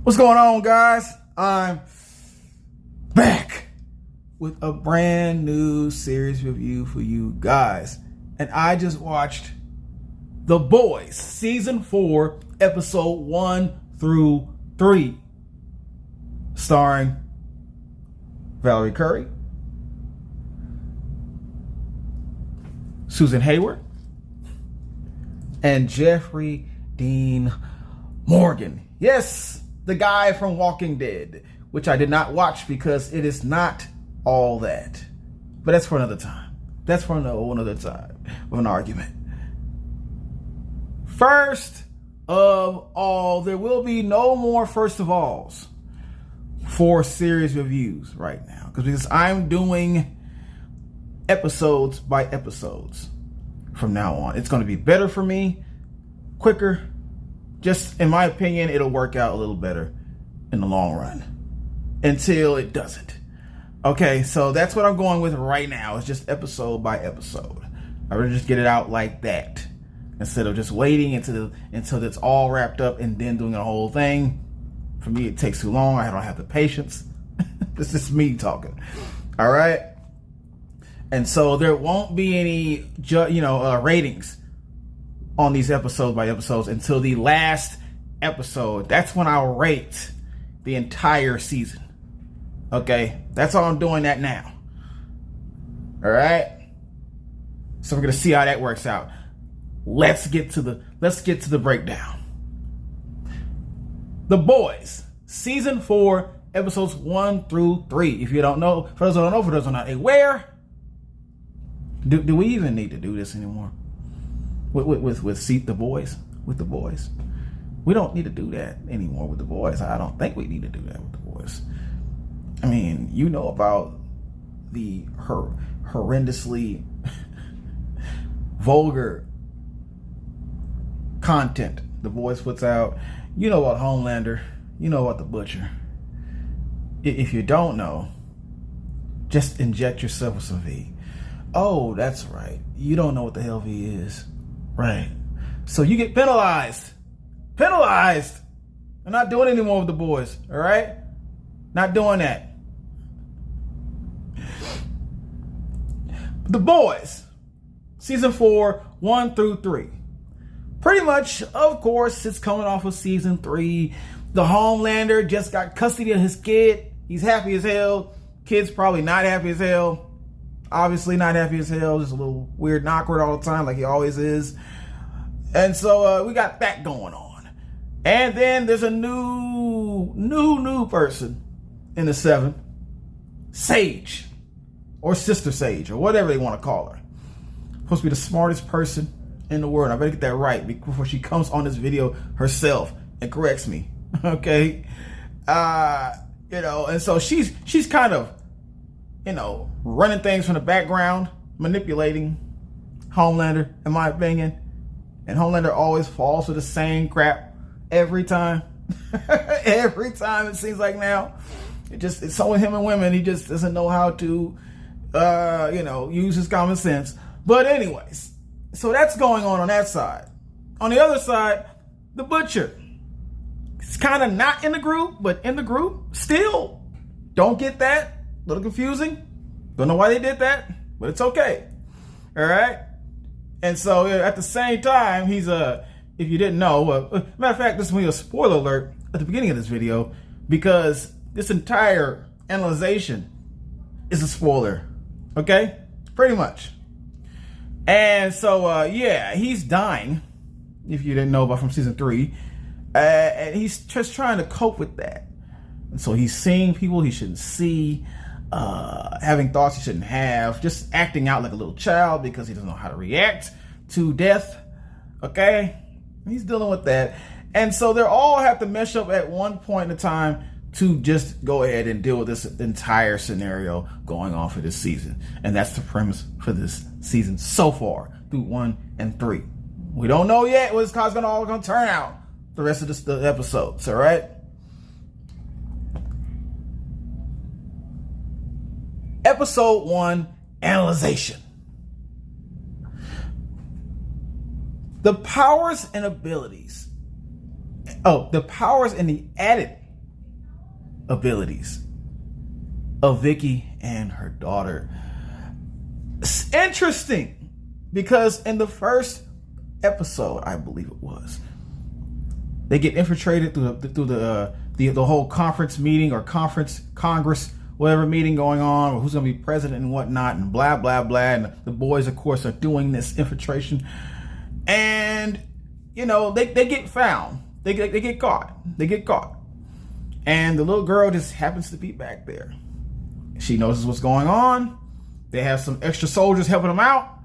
What's going on, guys? I'm back with a brand new series review for you guys. And I just watched The Boys, Season 4, Episode 1 through 3, starring Valerie Curry, Susan Hayward, and Jeffrey Dean Morgan. Yes, the guy from Walking Dead, which I did not watch because it is not all that. But that's for another time. That's for another time of an argument. First of all, there will be no more first of alls for series reviews right now, because I'm doing episodes by episodes from now on. It's going to be better for me, quicker. Just in my opinion, it'll work out a little better in the long run until it doesn't. Okay, so that's what I'm going with right now. It's just episode by episode. I would just get it out like that instead of just waiting until it's all wrapped up and then doing the whole thing. For me, it takes too long. I don't have the patience. This is me talking. All right. And so there won't be any, ratings on these episode by episodes until the last episode. That's when I'll rate the entire season. Okay, that's all I'm doing that now. All right. So we're gonna see how that works out. Let's get to the breakdown. The Boys, Season 4, Episodes 1 through 3. If you don't know, for those who don't know, for those who don't know, where do we even need to do this anymore? With The Boys, with The Boys, we don't need to do that anymore with The Boys. I don't think we need to do that with The Boys. I mean, you know about the horrendously vulgar content The Boys puts out. You know about Homelander. You know about the Butcher. If you don't know, just inject yourself with some V. Oh, that's right. You don't know what the hell V is. Right. So you get penalized. Penalized. I'm not doing it anymore with The Boys. All right? Not doing that. The Boys, Season 4, 1 through 3. Pretty much, of course, it's coming off of Season 3. The Homelander just got custody of his kid. He's happy as hell. Kid's probably not happy as hell. Obviously not happy as hell. Just a little weird and awkward all the time like he always is. And so we got that going on. And then there's a new person in the 7. Sage. Or Sister Sage. Or whatever they want to call her. Supposed to be the smartest person in the world. I better get that right before she comes on this video herself and corrects me. Okay? And so she's kind of, running things from the background, manipulating Homelander, in my opinion. And Homelander always falls for the same crap every time. Every time it seems like now. It's so with him and women, he just doesn't know how to, use his common sense. But anyways, so that's going on that side. On the other side, the Butcher. It's kind of not in the group, but in the group still. Don't get that. A little confusing. Don't know why they did that, but it's okay. All right. And so at the same time, he's if you didn't know, matter of fact, this is going to be a spoiler alert at the beginning of this video, because this entire analyzation is a spoiler. Okay, pretty much. And so he's dying. If you didn't know about from Season 3, and he's just trying to cope with that. And so he's seeing people he shouldn't see, having thoughts he shouldn't have, just acting out like a little child because he doesn't know how to react to death. Okay? He's dealing with that. And so they all have to mesh up at one point in time to just go ahead and deal with this entire scenario going on for this season. And that's the premise for this season so far, through 1 and 3. We don't know yet what it's all going to turn out the rest of the episodes, all right? Episode 1, Analyzation. The powers and abilities. Oh, the powers and the added abilities of Vicky and her daughter. It's interesting because in the first episode, I believe it was, they get infiltrated through the whole conference meeting or congress, whatever meeting going on, or who's going to be president and whatnot, and blah blah blah. And the boys, of course, are doing this infiltration, and they get found, they get caught, and the little girl just happens to be back there. She knows what's going on. They have some extra soldiers helping them out,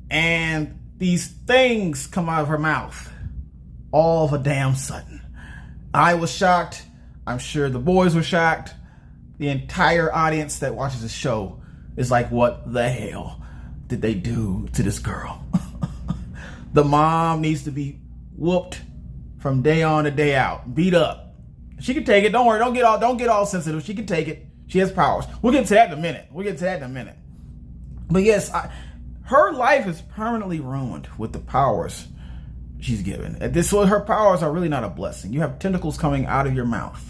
and these things come out of her mouth all of a damn sudden. I was shocked. I'm sure the boys were shocked. The entire audience that watches the show is like, what the hell did they do to this girl? The mom needs to be whooped from day on to day out, beat up. She can take it. Don't worry. Don't get all sensitive. She can take it. She has powers. We'll get to that in a minute. But yes, her life is permanently ruined with the powers she's given. Her powers are really not a blessing. You have tentacles coming out of your mouth.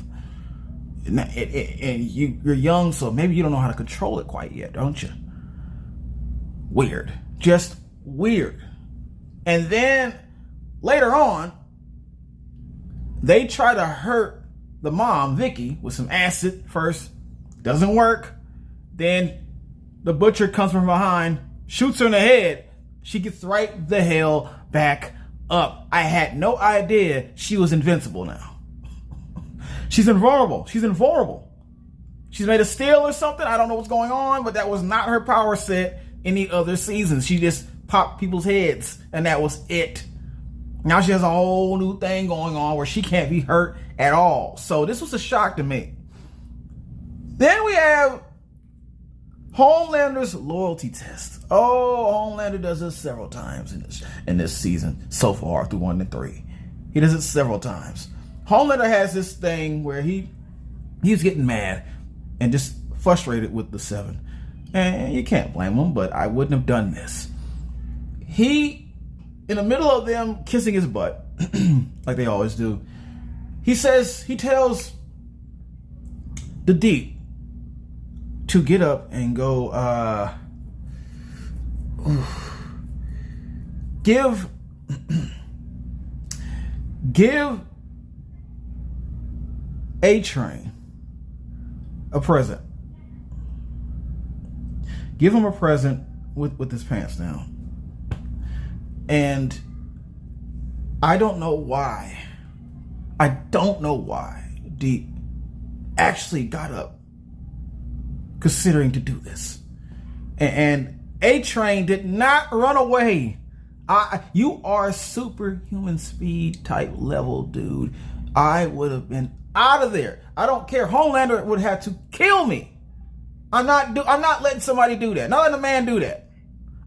And you're young, so maybe you don't know how to control it quite yet, don't you? Weird. Just weird. And then later on, they try to hurt the mom, Vicky, with some acid first. Doesn't work. Then the butcher comes from behind, shoots her in the head. She gets right the hell back up. I had no idea she was invincible now. She's invulnerable. She's made of steel or something. I don't know what's going on, but that was not her power set any other seasons. She just popped people's heads, and that was it. Now she has a whole new thing going on where she can't be hurt at all. So this was a shock to me. Then we have Homelander's loyalty test. Oh, Homelander does this several times in this season so far through 1 and 3. He does it several times. Homelander has this thing where he's getting mad and just frustrated with the 7. And you can't blame him, but I wouldn't have done this. He, in the middle of them kissing his butt, like they always do, he tells the Deep to get up and go give A-Train a present. Give him a present with his pants down. And I don't know why Deep actually got up considering to do this. And A-Train did not run away. You are superhuman speed type level, dude. I would have been out of there. I don't care. Homelander would have to kill me. I'm not letting somebody do that. Not letting a man do that.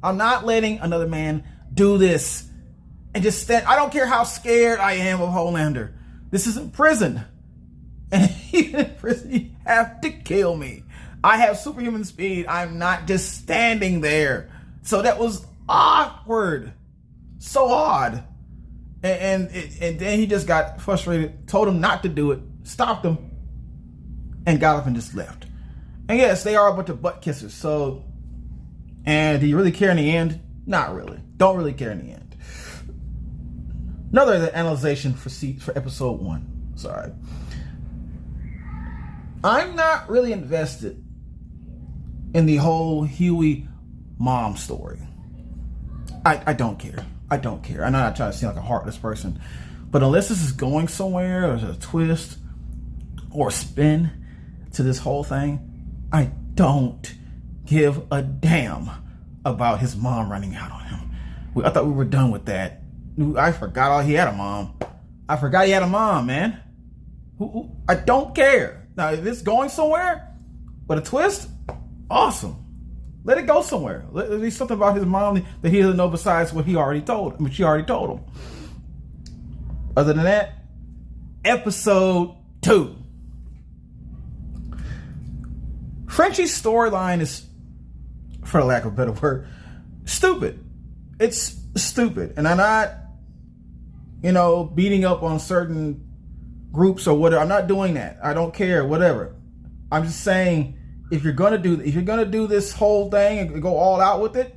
I'm not letting another man do this. And just stand. I don't care how scared I am of Homelander. This isn't prison. And even in prison, you have to kill me. I have superhuman speed. I'm not just standing there. So that was awkward. So odd. And then he just got frustrated, told him not to do it, stopped him, and got up and just left. And yes, they are a bunch of butt kissers. So, and do you really care in the end? Not really. Don't really care in the end. Another analyzation for episode 1. Sorry. I'm not really invested in the whole Huey mom story. I don't care. I don't care. I'm not trying to seem like a heartless person, but unless this is going somewhere, or there's a twist or spin to this whole thing, I don't give a damn about his mom running out on him. I thought we were done with that. I forgot he had a mom. I forgot he had a mom, man. I don't care. Now, if it's going somewhere, but a twist, awesome. Let it go somewhere. Let be something about his mom that he doesn't know besides what she already told him. Other than that, episode 2. Frenchie's storyline is, for lack of a better word, stupid. It's stupid. And I'm not, beating up on certain groups or whatever. I'm not doing that. I don't care, whatever. I'm just saying, if you're gonna do this whole thing and go all out with it,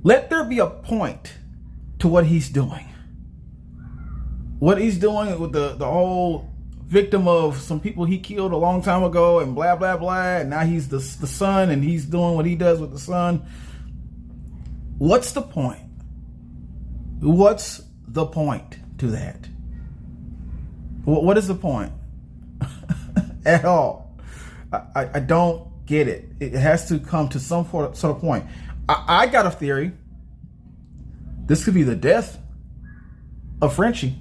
let there be a point to what he's doing. What he's doing with the whole victim of some people he killed a long time ago and blah blah blah, and now he's the son and he's doing what he does with the son. What's the point? What's the point to that? What is the point? At all. I don't get it. It has to come to some sort of point. I got a theory. This could be the death of Frenchie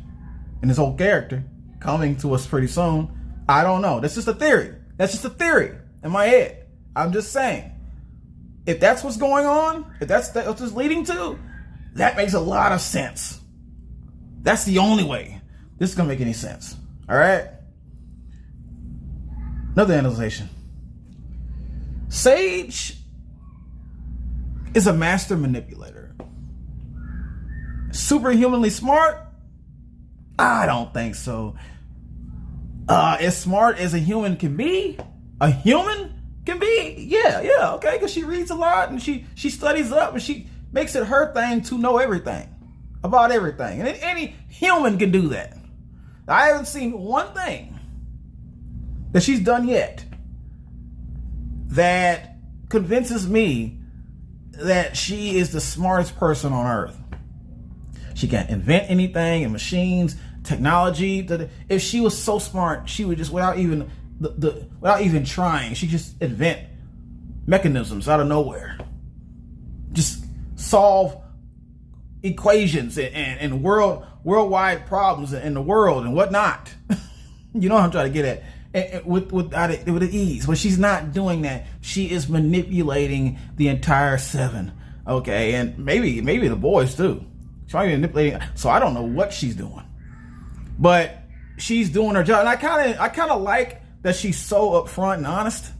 and his whole character coming to us pretty soon. I don't know. That's just a theory. That's just a theory in my head. I'm just saying, if that's what's going on, if that's what it's leading to, that makes a lot of sense. That's the only way this is gonna make any sense. All right. Another analyzation. Sage is a master manipulator. Superhumanly smart? I don't think so. As smart as a human can be? A human can be? Yeah, okay, because she reads a lot and she studies up and she makes it her thing to know everything about everything. And any human can do that. I haven't seen one thing that she's done yet that convinces me that she is the smartest person on earth. She can't invent anything in machines, technology. If she was so smart, she would just, without even trying, she just invent mechanisms out of nowhere. Just solve equations and worldwide problems in the world and whatnot. You know what I'm trying to get at. And with ease. But she's not doing that. She is manipulating the entire seven. Okay, and maybe the boys too. She might be manipulating. So I don't know what she's doing, but she's doing her job. And I kind of like that she's so upfront and honest.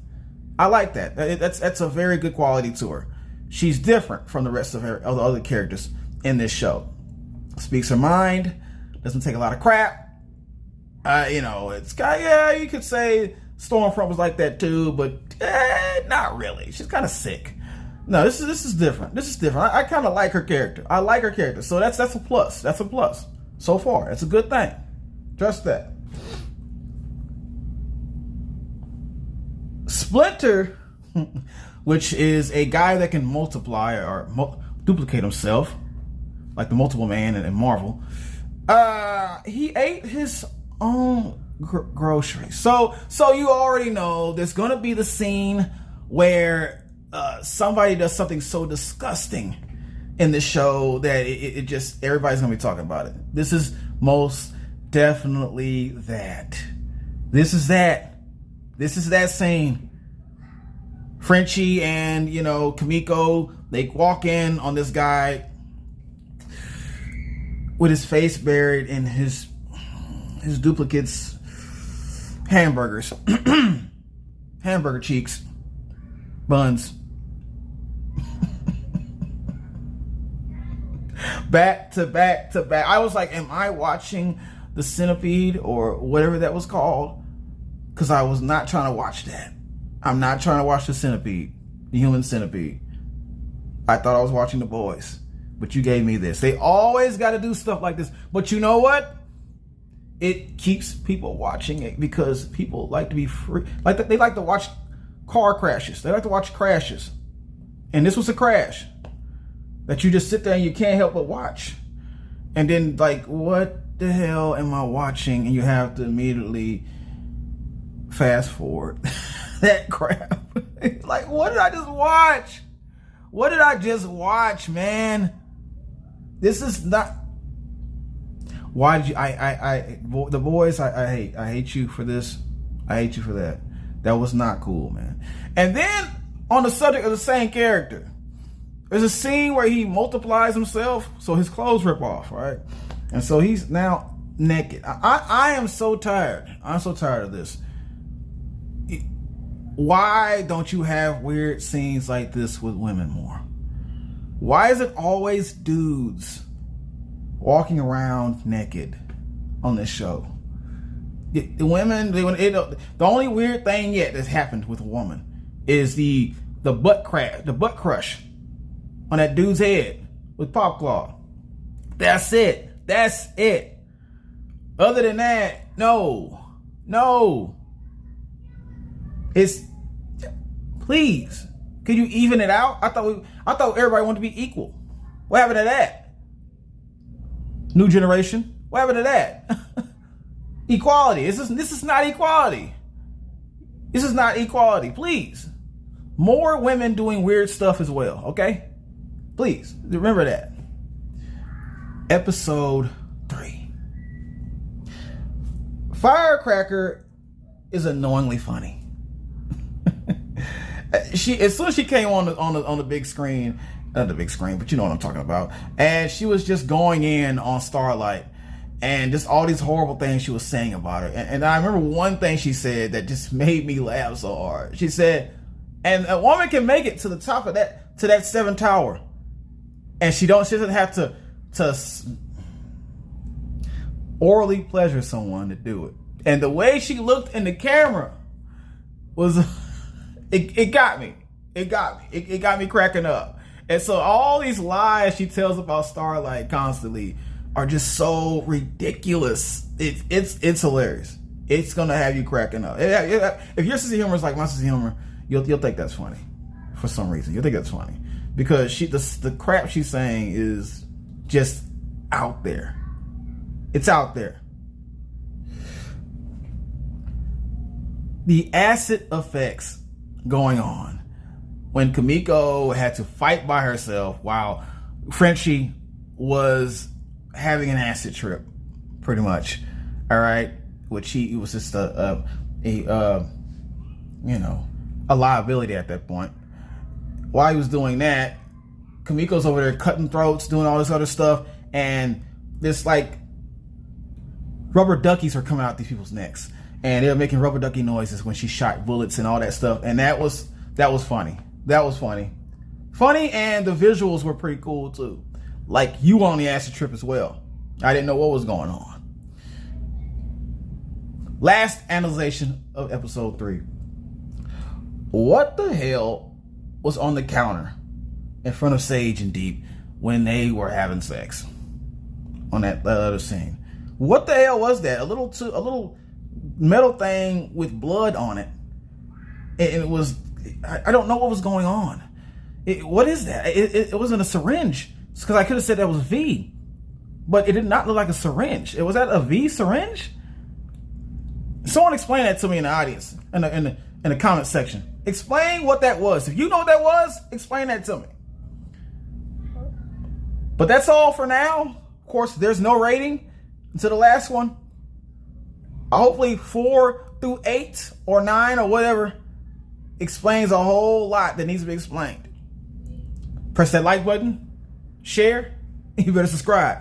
I like that. That's a very good quality to her. She's different from the rest of the other characters in this show. Speaks her mind. Doesn't take a lot of crap. It's got, yeah, you could say Stormfront was like that too, but not really. She's kind of sick. No, this is different. This is different. I kind of like her character. I like her character. So that's a plus. That's a plus. So far, it's a good thing. Just that. Splinter, which is a guy that can multiply or duplicate himself, like the Multiple Man in Marvel. He ate his own groceries. So you already know there's gonna be the scene where somebody does something so disgusting in the show that it just, everybody's gonna be talking about it. This is most definitely that. This is that scene. Frenchie and Kimiko, they walk in on this guy with his face buried in his duplicate's hamburgers. Hamburger cheeks, buns. Back to back to back. I was like, am I watching the Centipede or whatever that was called? Because I was not trying to watch that. I'm not trying to watch the Centipede, the Human Centipede. I thought I was watching The Boys, but you gave me this. They always got to do stuff like this. But you know what? It keeps people watching it because people like to be free. They like to watch car crashes. They like to watch crashes. And this was a crash that you just sit there and you can't help but watch. And then what the hell am I watching? And you have to immediately fast forward that crap. Like, what did I just watch? What did I just watch, man? This is not. Why did you? The Boys. I hate you for this. I hate you for that. That was not cool, man. And then on the subject of the same character, there's a scene where he multiplies himself, so his clothes rip off, right? And so he's now naked. I am so tired. I'm so tired of this. Why don't you have weird scenes like this with women more? Why is it always dudes walking around naked on this show? The women, the only weird thing yet that's happened with a woman is the butt crush on that dude's head with Pop Claw. That's it. That's it. Other than that, no. It's, please, could you even it out? I thought everybody wanted to be equal. What happened to that? New generation. What happened to that? Equality. This is not equality. This is not equality. Please. More women doing weird stuff as well, okay? Please, remember that. Episode 3. Firecracker is annoyingly funny. As soon as she came on the big screen, not the big screen, but you know what I'm talking about, and she was just going in on Starlight and just all these horrible things she was saying about her. And I remember one thing she said that just made me laugh so hard. She said, and a woman can make it to the top of that 7 tower, and she doesn't have to orally pleasure someone to do it. And the way she looked in the camera was, it got me. It got me cracking up. And so all these lies she tells about Starlight constantly are just so ridiculous. It's hilarious. It's gonna have you cracking up. If your sense of humor is like my sense of humor, you'll think that's funny. For some reason, you'll think that's funny because the crap she's saying is just out there. It's out there. The acid effects going on when Kimiko had to fight by herself while Frenchie was having an acid trip, pretty much. All right, which it was just a liability at that point. While he was doing that, Kimiko's over there cutting throats, doing all this other stuff, and this like rubber duckies are coming out these people's necks, and they're making rubber ducky noises when she shot bullets and all that stuff, and that was funny. That was funny, and the visuals were pretty cool too. Like you on the acid trip as well. I didn't know what was going on. Last analyzation of episode 3. What the hell was on the counter in front of Sage and Deep when they were having sex on that other scene? What the hell was that? A little metal thing with blood on it, and it was, I don't know what was going on. What is that? It wasn't a syringe, because I could have said that was V, but it did not look like a syringe. Was that a V syringe? Someone explain that to me in the audience, in the comment section. Explain what that was. If you know what that was, explain that to me. But that's all for now. Of course, there's no rating until the last one. Hopefully 4 through 8 or 9 or whatever explains a whole lot that needs to be explained. Press that like button, share, and you better subscribe.